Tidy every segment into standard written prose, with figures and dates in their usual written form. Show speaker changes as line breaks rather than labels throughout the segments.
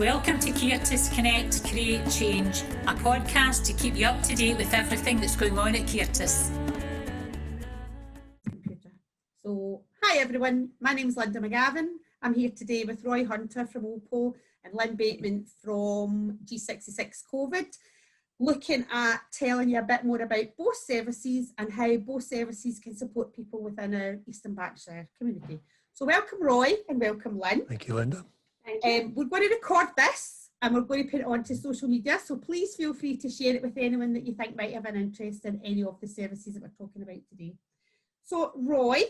Welcome to Ceartas Connect, Create Change, a podcast to keep you up to date with everything that's going on at Ceartas.
So, hi everyone, my name's Lynne McGavin. I'm here today with Roy Hunter from Opel and Lynne Bateman from G66 Covid, looking at telling you a bit more about both services and how both services can support people within our Eastern Berkshire community. So welcome Roy and welcome Lynne.
Thank you, Linda.
We're going to record this and we're going to put it onto social media, so please feel free to share it with anyone that you think might have an interest in any of the services that we're talking about today. So Roy,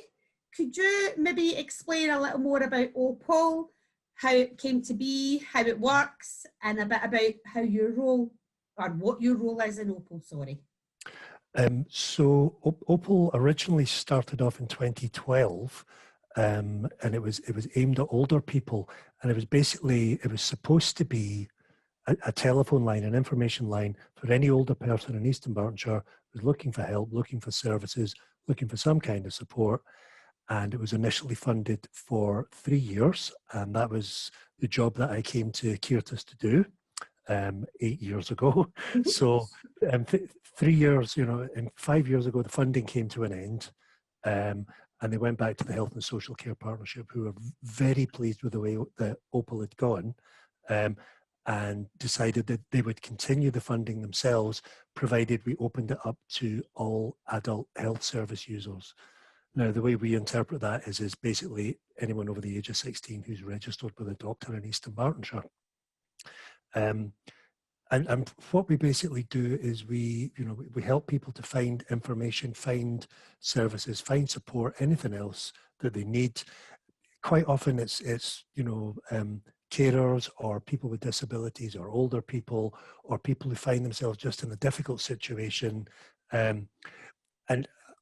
could you maybe explain a little more about Opel, how it came to be, how it works, and a bit about how your role, or what your role is in Opel, sorry.
So Opel originally started off in 2012, and it was aimed at older people, and it was supposed to be a telephone line, an information line for any older person in Eastern Berkshire who's looking for help, looking for services, looking for some kind of support. And it was initially funded for 3 years, and that was the job that I came to Ceartas to do 8 years ago. So 3 years, and 5 years ago, the funding came to an end, and they went back to the Health and Social Care Partnership, who were very pleased with the way that Opel had gone, and decided that they would continue the funding themselves, provided we opened it up to all adult health service users. Now, the way we interpret that is basically anyone over the age of 16 who's registered with a doctor in Eastern Berkshire. And what we basically do is we help people to find information, find services, find support, anything else that they need. Quite often it's carers or people with disabilities or older people or people who find themselves just in a difficult situation. And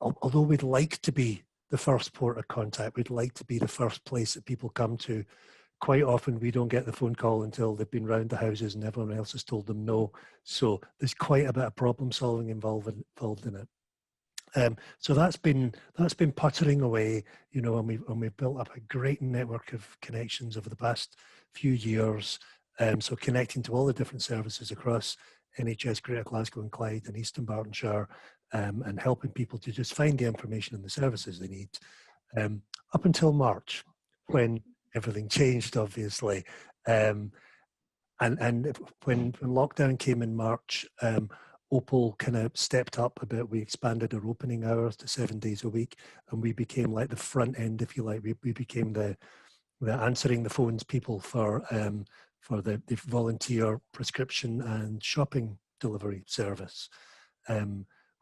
although we'd like to be the first port of contact, we'd like to be the first place that people come to, quite often we don't get the phone call until they've been round the houses and everyone else has told them no. So there's quite a bit of problem solving involved in it. So that's been puttering away, and we've built up a great network of connections over the past few years. So connecting to all the different services across NHS, Greater Glasgow and Clyde and Eastern Berkshire, and helping people to just find the information and the services they need, up until March, when everything changed, obviously. And when lockdown came in March, Opel kind of stepped up a bit. We expanded our opening hours to 7 days a week, and we became like the front end, if you like. We became the answering the phones people for the volunteer prescription and shopping delivery service,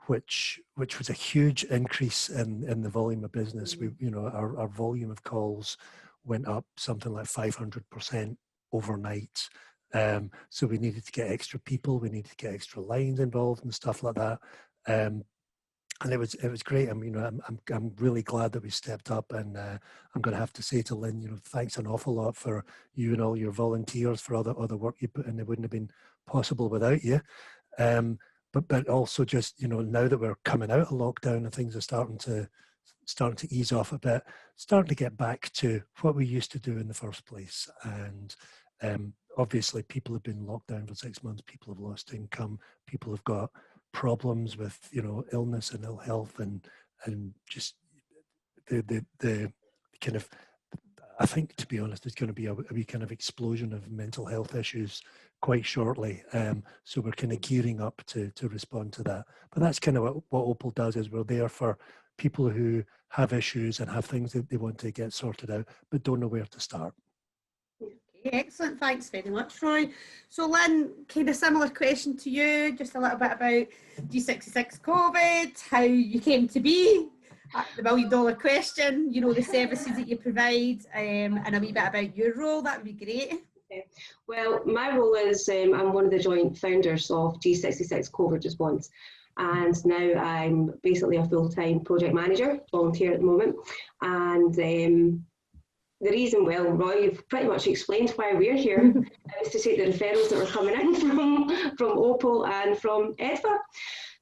which was a huge increase in the volume of business. Our volume of calls went up something like 500% overnight. So we needed to get extra people, we needed to get extra lines involved and stuff like that. And it was great. I'm really glad that we stepped up, and I'm going to have to say to Lynne, thanks an awful lot for you and all your volunteers for all the work you put in. It wouldn't have been possible without you. But also just, now that we're coming out of lockdown and things are starting to ease off a bit, starting to get back to what we used to do in the first place. And obviously people have been locked down for 6 months, people have lost income, people have got problems with, illness and ill health, and just the kind of, I think, to be honest, there's going to be a wee kind of explosion of mental health issues quite shortly. So we're kind of gearing up to respond to that. But that's kind of what Opel does, is we're there for people who have issues and have things that they want to get sorted out, but don't know where to start.
Okay, excellent. Thanks very much, Roy. So Lynne, kind of similar question to you, just a little bit about G66 Covid, how you came to be, the $1 million question, the services that you provide, and a wee bit about your role. That would be great.
Okay. Well, my role is I'm one of the joint founders of G66 Covid Response, and now I'm basically a full-time project manager, volunteer at the moment. And the reason, well, Roy, you've pretty much explained why we're here. It was to take the referrals that were coming in from Opel and from EDFA.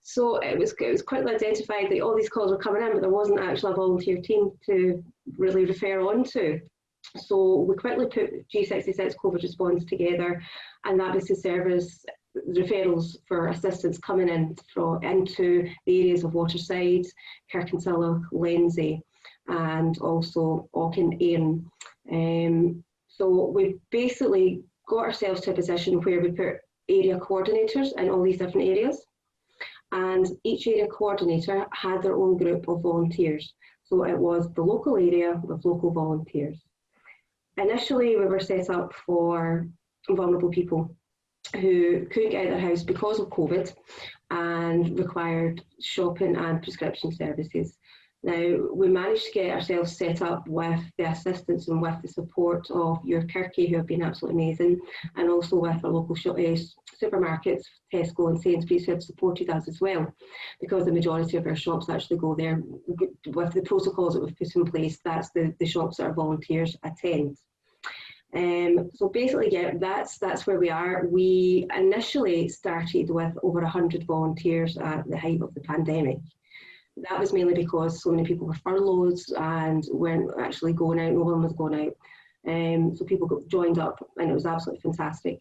So it was quickly identified that all these calls were coming in, but there wasn't actually a volunteer team to really refer on to. So we quickly put G66 Covid Response together, and that was to service referrals for assistance coming into the areas of Waterside, Kirkintilloch, Lenzie, and also Auckland Ayrn. So we basically got ourselves to a position where we put area coordinators in all these different areas, and each area coordinator had their own group of volunteers. So it was the local area with local volunteers. Initially, we were set up for vulnerable people who couldn't get out of their house because of COVID and required shopping and prescription services. Now, we managed to get ourselves set up with the assistance and with the support of your Kirky, who have been absolutely amazing, and also with our local supermarkets, Tesco and Sainsbury's, who have supported us as well, because the majority of our shops actually go there. With the protocols that we've put in place, that's the shops that our volunteers attend. So basically, yeah, that's where we are. We initially started with over 100 volunteers at the height of the pandemic. That was mainly because so many people were furloughed and weren't actually going out, no one was going out. So people joined up, and it was absolutely fantastic.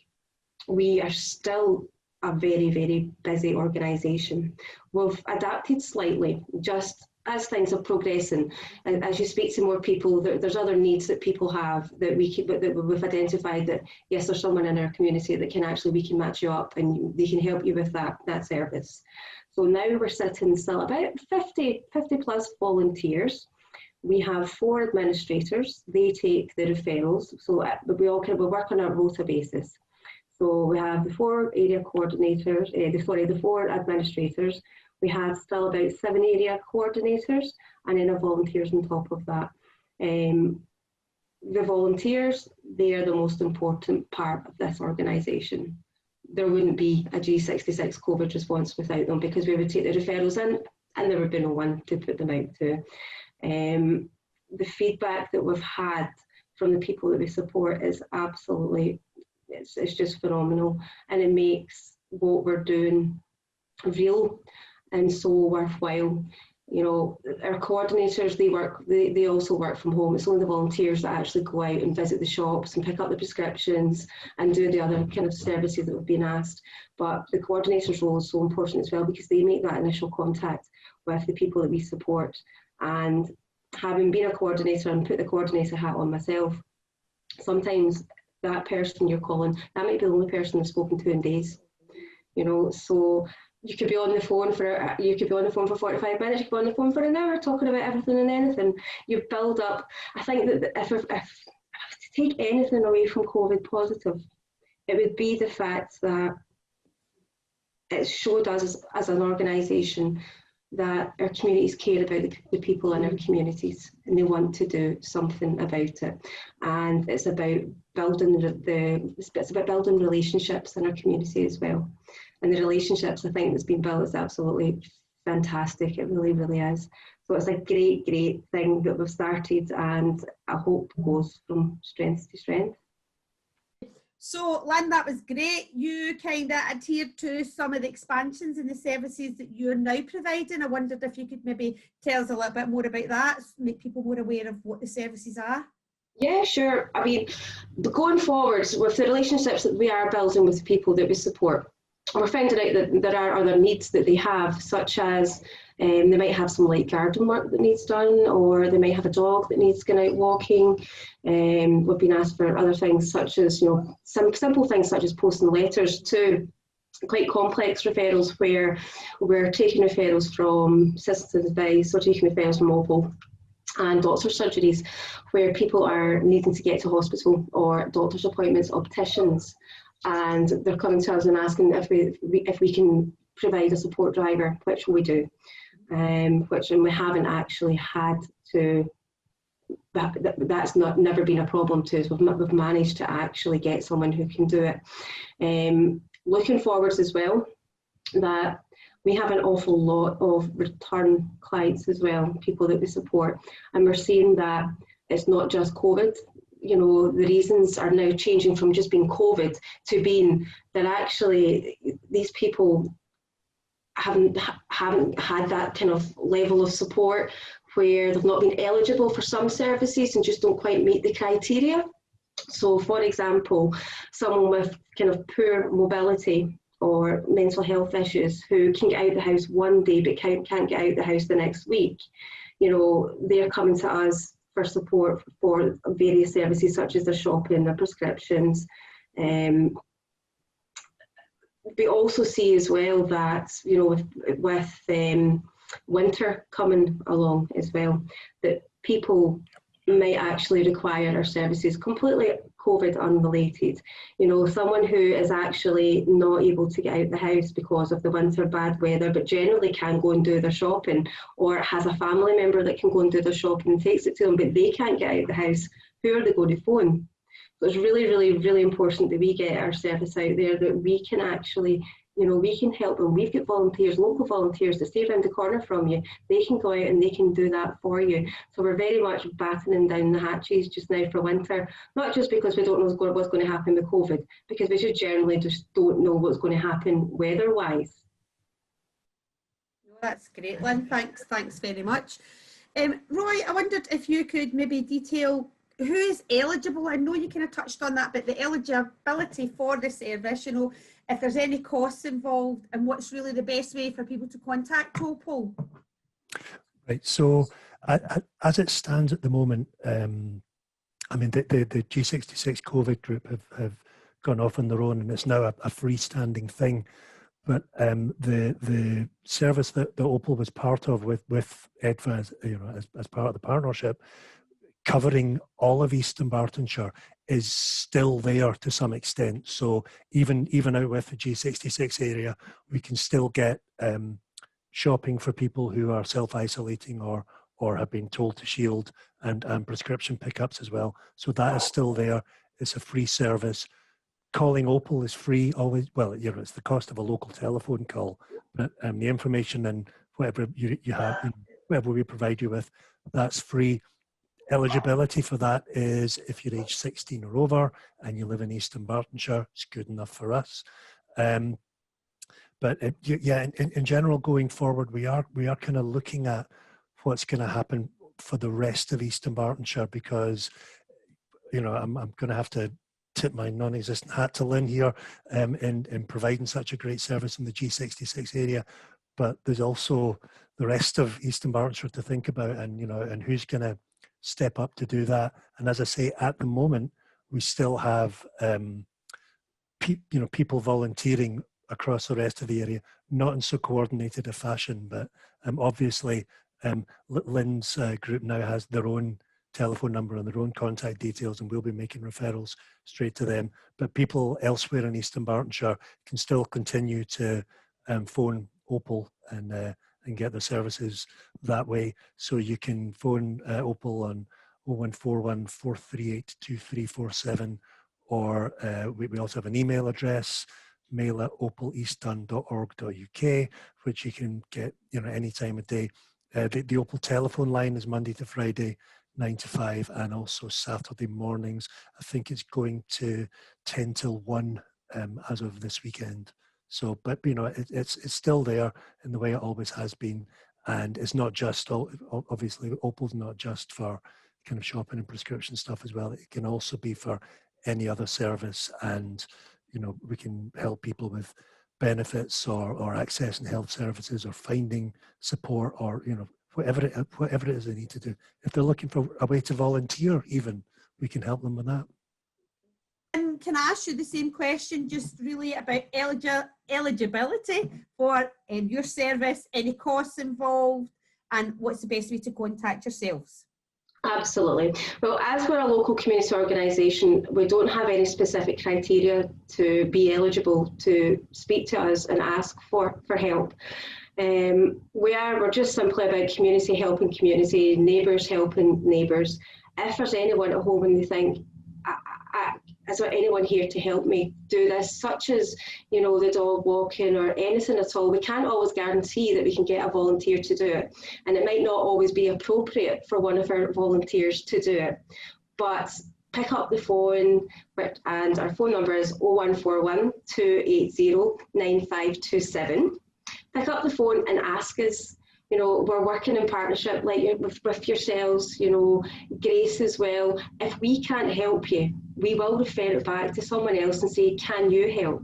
We are still a very, very busy organisation. We've adapted slightly, just as things are progressing. And as you speak to more people, there's other needs that people have that we've identified that, yes, there's someone in our community that we can match you up and they can help you with that service. So now we're sitting still about 50 plus volunteers. We have 4 administrators. They take the referrals. So we work on a rota basis. So we have the 4 area coordinators, the 4 administrators. We have still about 7 area coordinators, and then our volunteers on top of that. The volunteers, they are the most important part of this organisation. There wouldn't be a G66 Covid response without them, because we would take the referrals in and there would be no one to put them out to. The feedback that we've had from the people that we support is absolutely, it's just phenomenal, and it makes what we're doing real and so worthwhile. You know, our coordinators, they also work from home. It's only the volunteers that actually go out and visit the shops and pick up the prescriptions and do the other kind of services that we've been asked. But the coordinator's role is so important as well, because they make that initial contact with the people that we support. And having been a coordinator and put the coordinator hat on myself, sometimes that person you're calling, that might be the only person I've spoken to in days. You know, so you could be on the phone for 45 minutes, you could be on the phone for an hour talking about everything and anything. You build up. I think that if to take anything away from COVID positive, it would be the fact that it showed us as an organisation that our communities care about the people in our communities, and they want to do something about it. And it's about building building relationships in our community as well. And the relationships, I think, that's been built is absolutely fantastic. It really, really is. So it's a great, great thing that we've started, and I hope goes from strength to strength.
So, Lynne, that was great. You kind of adhered to some of the expansions in the services that you're now providing. I wondered if you could maybe tell us a little bit more about that, make people more aware of what the services are.
Yeah, sure. I mean, going forward with the relationships that we are building with the people that we support, we're finding out that there are other needs that they have, such as they might have some light garden work that needs done, or they might have a dog that needs going out walking. We've been asked for other things, such as, you know, some simple things such as posting letters, to quite complex referrals where we're taking referrals from citizens' advice, or taking referrals from Opel, and doctor's surgeries where people are needing to get to hospital, or doctor's appointments, opticians, and they're coming to us and asking if we can provide a support driver, which we do, and we haven't actually had to. That's never been a problem to us. We've managed to actually get someone who can do it. Looking forwards as well, that we have an awful lot of return clients as well, people that we support, and we're seeing that it's not just COVID. You know, the reasons are now changing from just being COVID to being that actually these people haven't had that kind of level of support where they've not been eligible for some services and just don't quite meet the criteria. So, for example, someone with kind of poor mobility or mental health issues who can get out the house one day but can't get out the house the next week, you know, they're coming to us for support for various services such as their shopping, their prescriptions. We also see as well that, you know, with winter coming along as well, that people might actually require our services completely COVID unrelated. You know, someone who is actually not able to get out the house because of the winter bad weather, but generally can go and do their shopping, or has a family member that can go and do their shopping and takes it to them, but they can't get out the house, who are they going to phone? So it's really, really, really important that we get our service out there, that we can actually, you know, we can help them. We've got volunteers, local volunteers that stay around the corner from you. They can go out and they can do that for you. So we're very much battening down the hatches just now for winter, not just because we don't know what's going to happen with COVID, because we just generally just don't know what's going to happen weather-wise.
That's great, Lynne. Thanks very much. Roy, I wondered if you could maybe detail who is eligible. I know you kind of touched on that, but the eligibility for the service, you know, if there's any costs involved, and what's really the best way for people to contact Opel.
Right, so as it stands at the moment, I mean, the G66 Covid Group have gone off on their own, and it's now a freestanding thing. But the service that Opel was part of with EDFA, you know, as part of the partnership, covering all of East Dunbartonshire, is still there to some extent. So even out with the G66 area, we can still get shopping for people who are self-isolating or have been told to shield, and prescription pickups as well. So that is still there. It's a free service. Calling Opel is free always. Well, you know, it's the cost of a local telephone call, but the information and whatever you have, you know, whatever we provide you with, that's free. Eligibility for that is if you're age 16 or over and you live in East Dunbartonshire, it's good enough for us. But in general, going forward, we are kind of looking at what's going to happen for the rest of East Dunbartonshire, because, you know, I'm going to have to tip my non-existent hat to Lynne here in providing such a great service in the G66 area. But there's also the rest of East Dunbartonshire to think about, and, you know, and who's going to step up to do that. And as I say, at the moment, we still have people volunteering across the rest of the area, not in so coordinated a fashion, but obviously Lynne's group now has their own telephone number and their own contact details, and we'll be making referrals straight to them. But people elsewhere in East Dunbartonshire can still continue to phone Opel and get the services that way. So you can phone Opel on 0141 438 2347, or we also have an email address, mail@opeleastdun.org.uk, which you can get, you know, any time of day. The Opel telephone line is Monday to Friday, 9 to 5, and also Saturday mornings. I think it's going to 10 till 1 as of this weekend. So, but, you know, it's still there in the way it always has been. And it's not just, obviously, Opel's not just for kind of shopping and prescription stuff as well. It can also be for any other service. And, you know, we can help people with benefits or accessing health services, or finding support, or, you know, whatever it is they need to do. If they're looking for a way to volunteer even, we can help them with that.
And can I ask you the same question, just really about eligibility for your service, any costs involved, and what's the best way to contact yourselves?
Absolutely. Well, as we're a local community organisation, we don't have any specific criteria to be eligible to speak to us and ask for help. We're just simply about community helping community, neighbours helping neighbours. If there's anyone at home and they think, is there anyone here to help me do this, such as, you know, the dog walking or anything at all, we can't always guarantee that we can get a volunteer to do it. And it might not always be appropriate for one of our volunteers to do it. But pick up the phone, and our phone number is 0141 280 9527. Pick up the phone and ask us. You know, we're working in partnership like with yourselves, you know, Grace as well. If we can't help you, we will refer it back to someone else and say, can you help?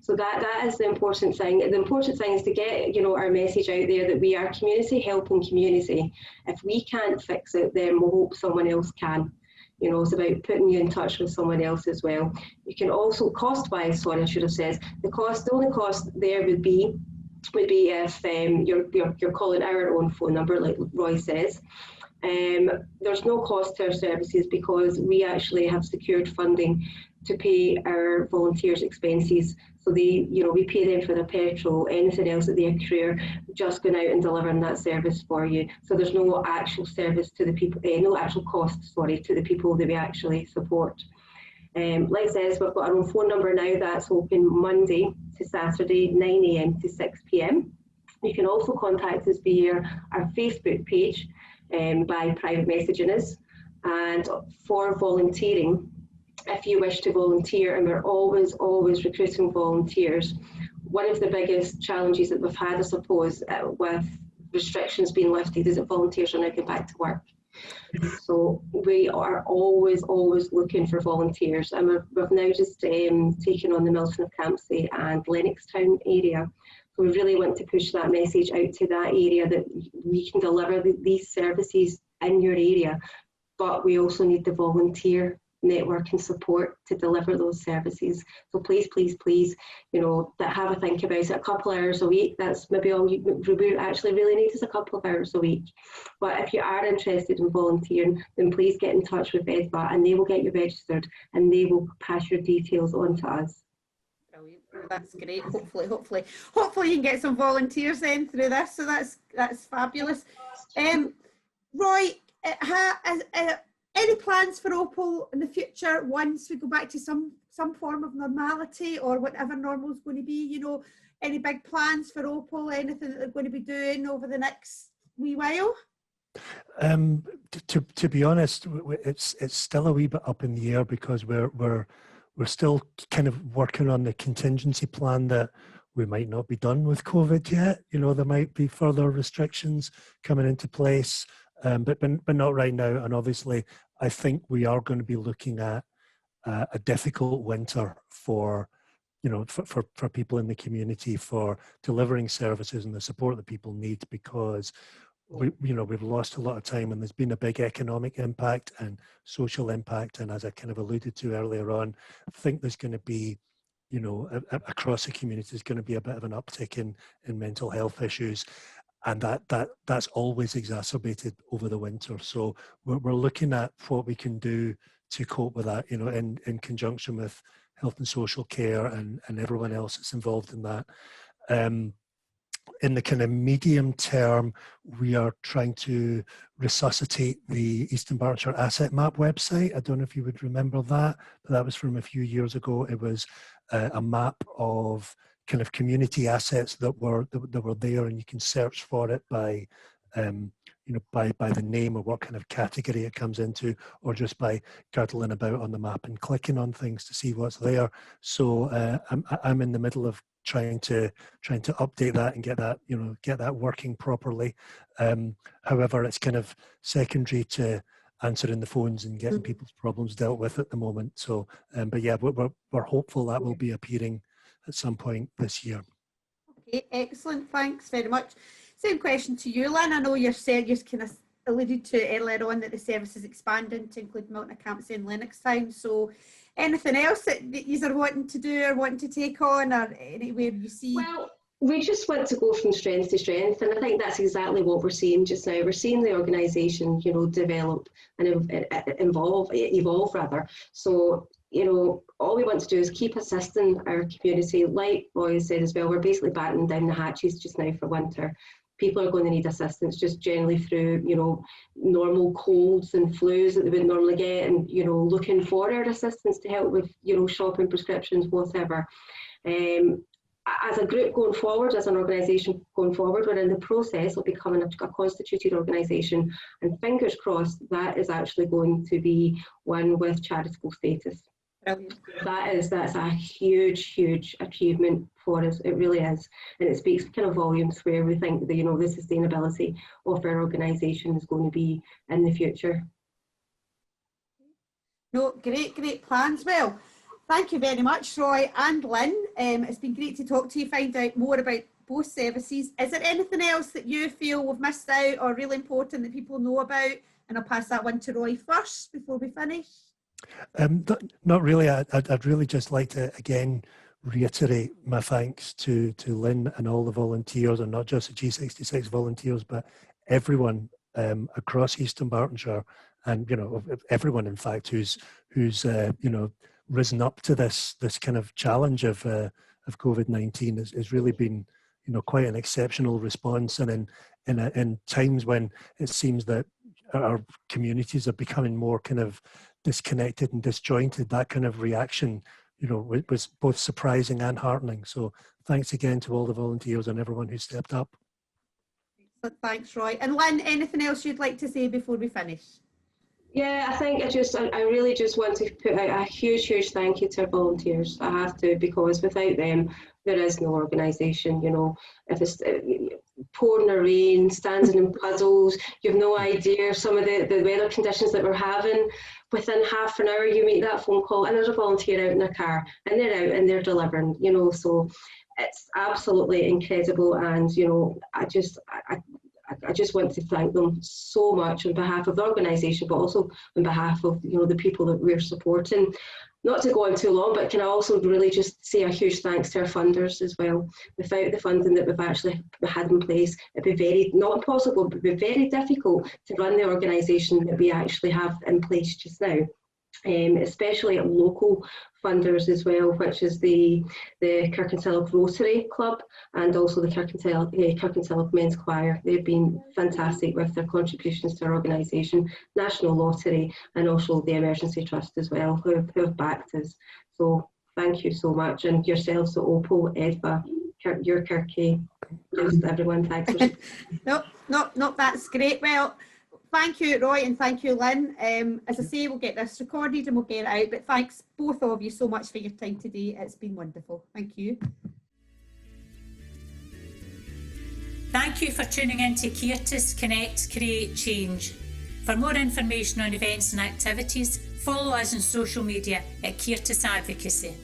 So that is the important thing. The important thing is to get, you know, our message out there that we are community helping community. If we can't fix it, then we'll hope someone else can. You know, it's about putting you in touch with someone else as well. You can also, cost-wise, sorry, I should have said, the only cost there would be if you're calling our own phone number, like Roy says. There's no cost to our services because we actually have secured funding to pay our volunteers' expenses. So they, you know, we pay them for their petrol, anything else that they accrue, just going out and delivering that service for you. So there's no actual service to the people, no actual cost, sorry, to the people that we actually support. Like I said, we've got our own phone number now that's open Monday to Saturday, 9 AM to 6 PM. You can also contact us via our Facebook page by private messaging us. And for volunteering, if you wish to volunteer, and we're always recruiting volunteers, one of the biggest challenges that we've had, I suppose, with restrictions being lifted is that volunteers are now going back to work. So we are always looking for volunteers, and we've now just taken on the Milton of Campsie and Lennoxtown area. So we really want to push that message out to that area that we can deliver these services in your area, but we also need the volunteer network and support to deliver those services. So please, you know, have a think about it. A couple hours a week, that's maybe all we actually really need is a couple of hours a week. But if you are interested in volunteering, then please get in touch with EDVA and they will get you registered and they will pass your details on to us.
Brilliant. That's great. Hopefully you can get some volunteers then through this. So that's fabulous. Roy, any plans for Opal in the future once we go back to some form of normality or whatever normal is going to be? You know, any big plans for Opal? Anything that they're going to be doing over the next wee while?
To be honest, it's still a wee bit up in the air because we're still kind of working on the contingency plan that we might not be done with COVID yet. You know, there might be further restrictions coming into place, but not right now. And obviously, I think we are going to be looking at a difficult winter for, you know, for people in the community, for delivering services and the support that people need, because we've lost a lot of time and there's been a big economic impact and social impact. And as I kind of alluded to earlier on, I think there's going to be, you know, across the community, there's going to be a bit of an uptick in mental health issues. And that's always exacerbated over the winter. So we're looking at what we can do to cope with that, you know, in conjunction with health and social care and everyone else that's involved in that. In the kind of medium term, we are trying to resuscitate the Eastern Berkshire Asset Map website. I don't know if you would remember that, but that was from a few years ago. It was a map of kind of community assets that were there, and you can search for it by by the name or what kind of category it comes into, or just by girdling about on the map and clicking on things to see what's there. So I'm in the middle of trying to update that and get that working properly. However, it's kind of secondary to answering the phones and getting people's problems dealt with at the moment. So, but yeah, we're hopeful that will be appearing at some point this year.
Okay, excellent. Thanks very much. Same question to you, Lynne. I know you kind of alluded to earlier on that the service is expanding to include Milton of Campsie and Lennoxtown. So anything else that you are wanting to do or wanting to take on, or anywhere you see?
Well, we just want to go from strength to strength, and I think that's exactly what we're seeing just now. We're seeing the organisation, you know, develop and evolve rather. So, you know, all we want to do is keep assisting our community. Like Roy said as well, we're basically battening down the hatches just now for winter. People are going to need assistance just generally through, you know, normal colds and flus that they would normally get, and, you know, looking for our assistance to help with, you know, shopping, prescriptions, whatever. As a group going forward, as an organisation going forward, we're in the process of becoming a constituted organisation, and fingers crossed that is actually going to be one with charitable status.
Brilliant.
That's a huge achievement for us. It really is, and it speaks kind of volumes where we think that, you know, the sustainability of our organisation is going to be in the future.
No, great plans. Well, thank you very much, Roy and Lynne. It's been great to talk to you, find out more about both services. Is there anything else that you feel we've missed out or really important that people know about? And I'll pass that one to Roy first before we finish.
Not really. I'd really just like to again reiterate my thanks to Lynne and all the volunteers, and not just the G66 volunteers, but everyone across East Dunbartonshire, and, you know, everyone in fact who's you know, risen up to this kind of challenge of COVID-19 has really been, you know, quite an exceptional response. And in times when it seems that our communities are becoming more kind of disconnected and disjointed, that kind of reaction, you know, was both surprising and heartening. So thanks again to all the volunteers and everyone who stepped up.
Thanks, Roy. And Lynne, anything else you'd like to say before we finish?
Yeah, I think I really just want to put out a huge thank you to our volunteers. I have to, because without them, there is no organisation. You know, if it's pouring the rain, standing in puddles, you've no idea some of the weather conditions that we're having. Within half an hour, you make that phone call, and there's a volunteer out in their car, and they're out and they're delivering. You know, so it's absolutely incredible, and, you know, I just want to thank them so much on behalf of the organisation, but also on behalf of, you know, the people that we're supporting. Not to go on too long, but can I also really just say a huge thanks to our funders as well. Without the funding that we've actually had in place, it'd be not impossible, but it'd be very difficult to run the organisation that we actually have in place just now. Especially at local funders as well, which is the Kirkintilloch Rotary Club and also the Kirkintilloch Men's Choir. They've been fantastic with their contributions to our organisation, National Lottery, and also the Emergency Trust as well, who have backed us. So thank you so much, and yourselves at Opel, EDVA, your Kirky, just everyone, thanks.
No, that's great. Well, thank you, Roy, and thank you, Lynne. As I say, we'll get this recorded and we'll get it out, but thanks both of you so much for your time today. It's been wonderful. Thank you.
Thank you for tuning in to Ceartas Connect, Create, Change. For more information on events and activities, follow us on social media at Ceartas Advocacy.